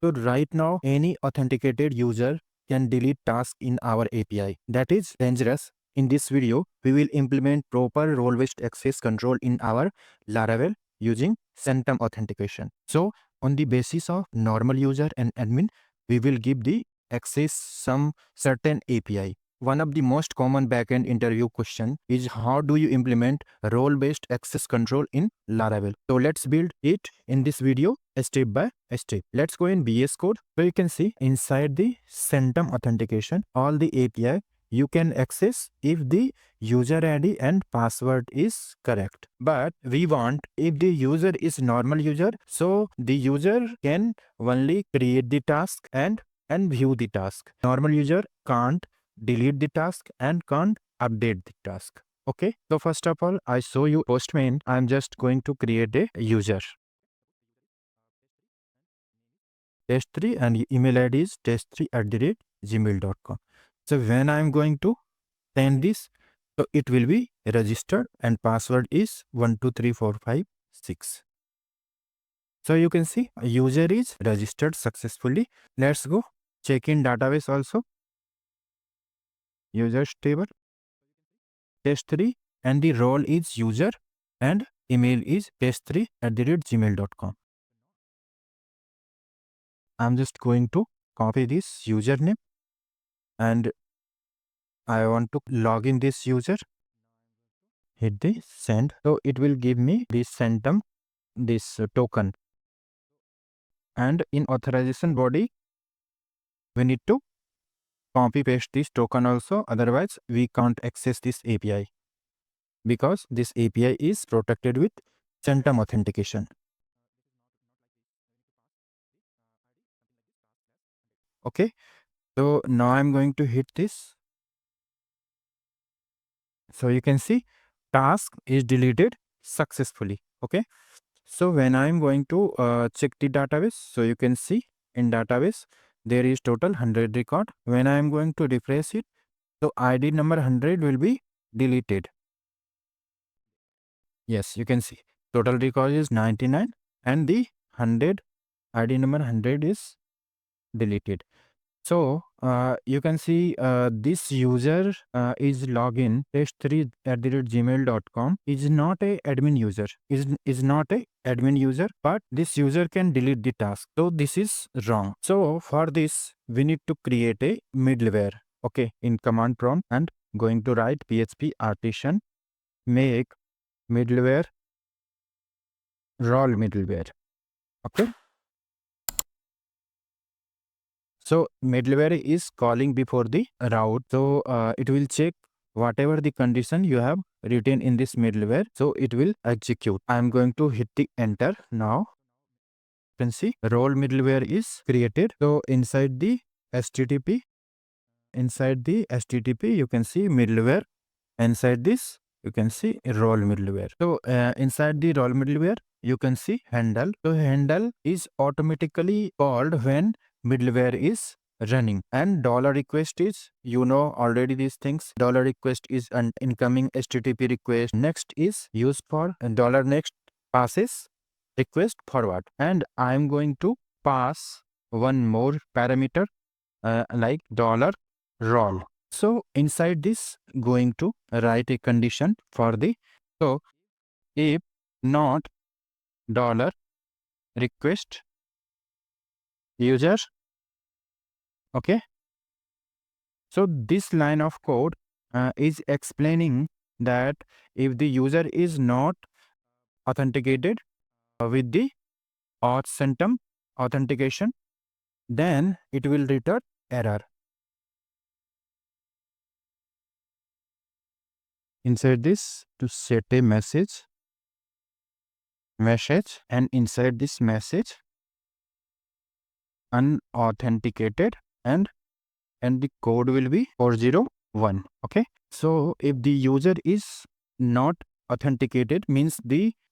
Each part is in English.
So right now, any authenticated user can delete tasks in our API. That is dangerous. In this video, we will implement proper role-based access control in our Laravel using Sanctum authentication. So on the basis of normal user and admin, we will give the access some certain API. One of the most common backend interview question is how do you implement role-based access control in Laravel? So let's build it in this video step by step. Let's go in VS Code. So you can see inside the Sanctum authentication, all the API you can access if the user ID and password is correct. But we want if the user is normal user, so the user can only create the task and view the task. Normal user can't delete the task and can't update the task. Okay, so first of all, I show you Postman. I'm just going to create a user. Test3 and email ID is test3@gmail.com. So when I'm going to send this, so it will be registered and password is 123456. So you can see user is registered successfully. Let's go check in database also. User table test3 and the role is user and email is test3@gmail.com. I'm just going to copy this username and I want to log in this user. Hit the send. So it will give me this Sanctum, this token. And in authorization body, we need to copy paste this token also. Otherwise, we can't access this API because this API is protected with Sanctum authentication. Okay. So now I'm going to hit this. So you can see task is deleted successfully. Okay. So when I'm going to check the database, so you can see in database, there is total 100 record. When I'm going to refresh it, so ID number 100 will be deleted. Yes, you can see total record is 99 and the 100 ID number 100 is deleted. So you can see this user is login test3@gmail.com is not a admin user, is not a admin user, but this user can delete the task. So this is wrong. So for this, we need to create a middleware. Okay, in command prompt and going to write PHP artisan make middleware role middleware. Okay. So middleware is calling before the route. So it will check whatever the condition you have written in this middleware. So it will execute. I am going to hit the enter now. You can see role middleware is created. So inside the HTTP, you can see middleware. Inside this, you can see role middleware. So inside the role middleware, you can see handle. So handle is automatically called when middleware is running, and dollar request is, you know already these things. Dollar request is an incoming HTTP request. Next is used for dollar next passes request forward, and I am going to pass one more parameter like dollar role. So inside this, going to write a condition for the, so if not dollar request user. Okay. So this line of code is explaining that if the user is not authenticated with the auth Sanctum authentication, then it will return error. Inside this, to set a message, and inside this message, unauthenticated, and the code will be 401. Okay. So if the user is not authenticated, means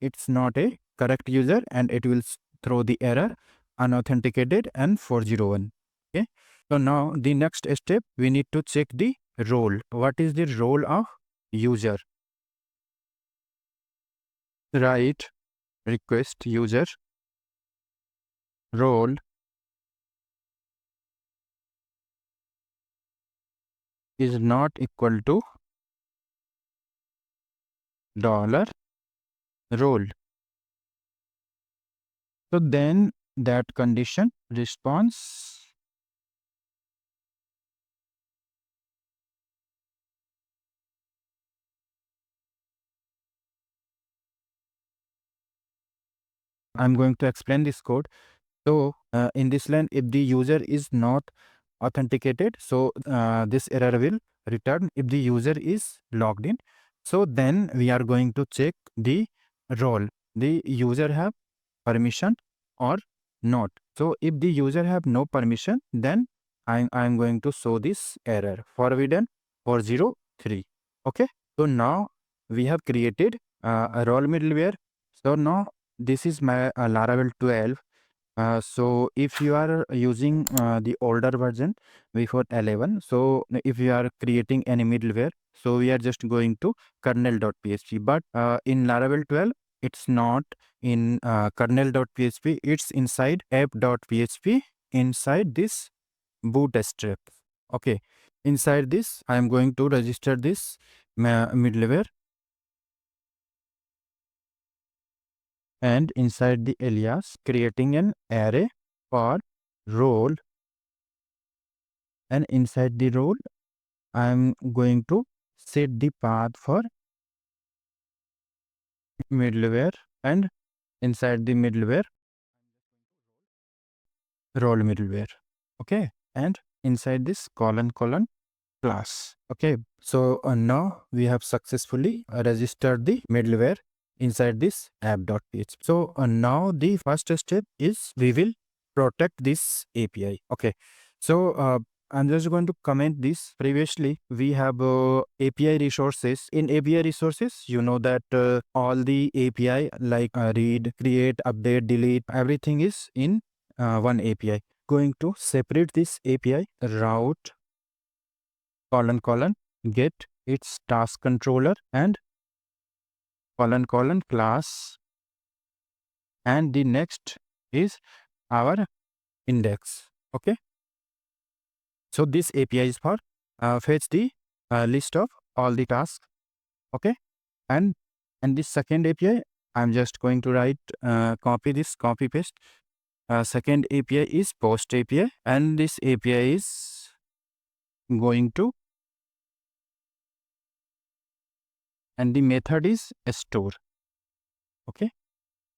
it's not a correct user, and it will throw the error unauthenticated and 401. Okay. So now the next step, we need to check the role. What is the role of user? Write request user role is not equal to dollar role. So then that condition response I'm going to explain this code. So in this line, if the user is not authenticated, so this error will return if the user is logged in. So then we are going to check the role. The user have permission or not. So if the user have no permission, then I'm going to show this error forbidden 403. Okay. So now we have created a role middleware. So now this is my Laravel 12. So if you are using the older version before 11, so if you are creating any middleware, so we are just going to kernel.php. But in Laravel 12, it's not in kernel.php, it's inside app.php inside this bootstrap. Okay. Inside this, I am going to register this middleware, and inside the alias, creating an array for role, and inside the role I am going to set the path for middleware, and inside the middleware role middleware. Okay, and inside this colon class. Okay, so now we have successfully registered the middleware inside this app.php. So now the first step is we will protect this API. Okay, so I'm just going to comment this. Previously, we have API resources. In API resources, you know that all the API like read, create, update, delete, everything is in one API. Going to separate this API route colon get its task controller and colon class, and the next is our index. Okay, so this API is for fetch the list of all the tasks. Okay, and this second API I'm just going to write copy paste. Second API is post API, and this API is going to, and the method is store. Okay,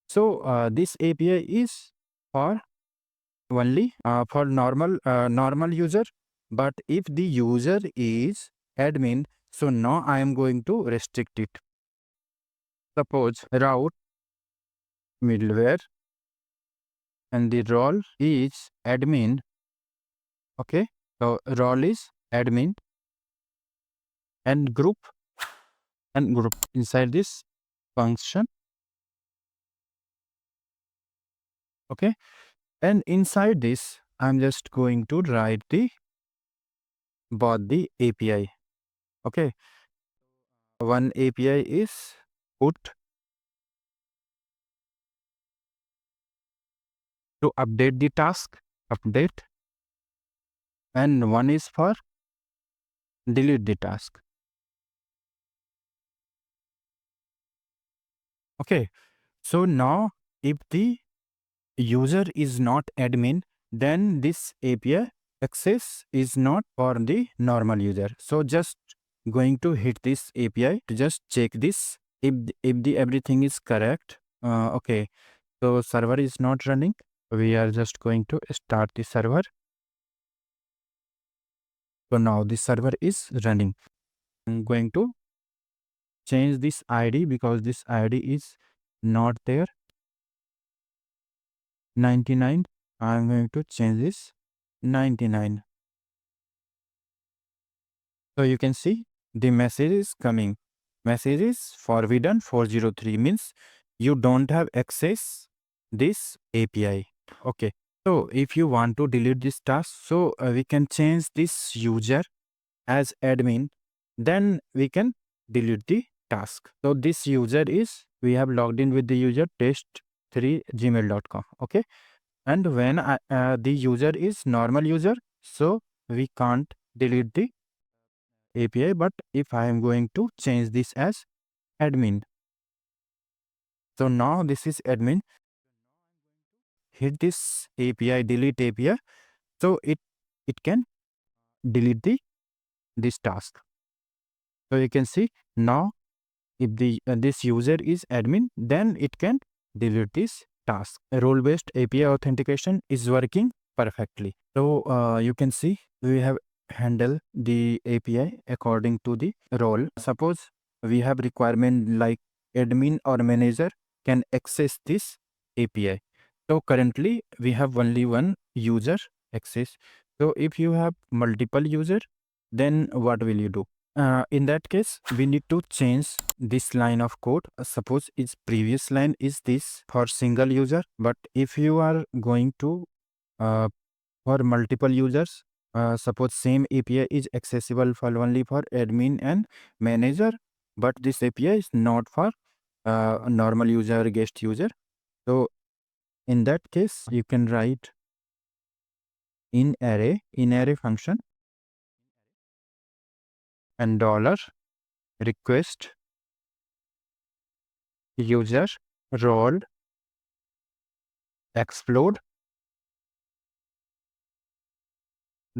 so this API is for only for normal user, but if the user is admin, so now I am going to restrict it. Suppose route middleware and the role is admin. Okay, so role is admin and group inside this function. Okay, and inside this I'm just going to write the both the API. Okay, one API is put to update the task, update, and one is for delete the task. Okay, so now if the user is not admin, then this API access is not for the normal user. So just going to hit this API to just check this if the everything is correct. Okay, so server is not running. We are just going to start the server. So now the server is running. I'm going to change this ID because this ID is not there. 99. I'm going to change this 99. So you can see the message is coming. Message is forbidden 403 means you don't have access this API. Okay. So if you want to delete this task, so we can change this user as admin, then we can delete the task. So this user is, we have logged in with the user test3gmail.com. Okay, and when the user is normal user, so we can't delete the API, but if I am going to change this as admin, so now this is admin, hit this API, delete API, so it can delete this task. So you can see now if the this user is admin, then it can delete this task. Role based API authentication is working perfectly. So you can see we have handled the API according to the role. Suppose we have requirement like admin or manager can access this API. So currently we have only one user access. So if you have multiple user, then what will you do? In that case, we need to change this line of code. Suppose its previous line is this for single user, but if you are going to uh, for multiple users, suppose same API is accessible for only for admin and manager, but this API is not for normal user, guest user. So in that case, you can write in array function and dollar request user role explode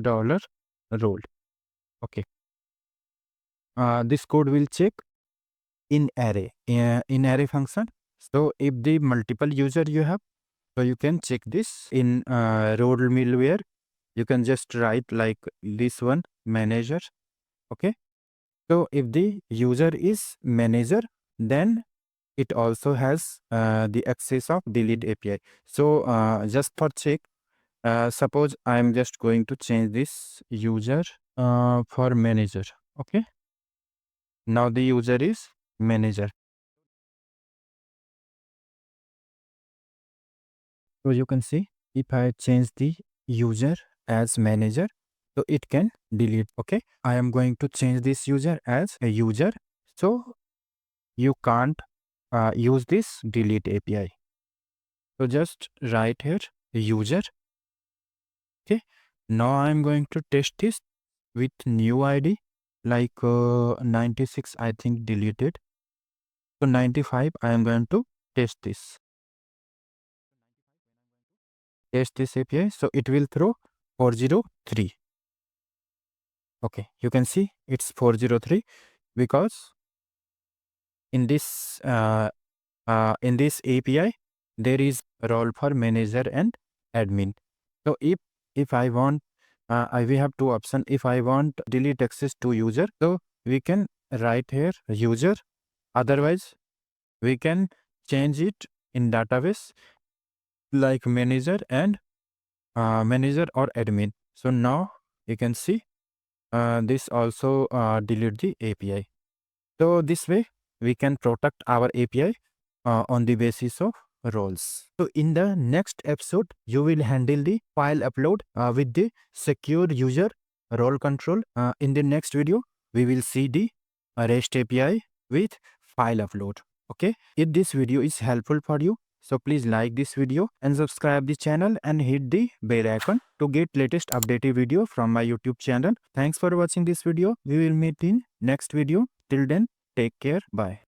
dollar role. Okay. This code will check in array function. So if the multiple user you have, so you can check this in role middleware. You can just write like this one manager. Okay. So if the user is manager, then it also has the access of delete API. So just for check, suppose I am just going to change this user for manager. Okay. Now the user is manager. So you can see if I change the user as manager, so it can delete. Okay. I am going to change this user as a user. So you can't use this delete API. So just write here user. Okay. Now I am going to test this with new ID like 96 I think deleted. So 95 I am going to test this. Test this API. So it will throw 403. Okay, you can see it's 403 because in this API there is role for manager and admin. So if I want we have two options. If I want delete access to user, so we can write here user. Otherwise, we can change it in database like manager and manager or admin. So now you can see this also delete the API. So this way we can protect our API on the basis of roles. So in the next episode, you will handle the file upload with the secure user role control. In the next video, we will see the REST API with file upload. Okay. If this video is helpful for you, so please like this video and subscribe the channel and hit the bell icon to get latest updated video from my YouTube channel. Thanks for watching this video. We will meet in next video. Till then, take care. Bye.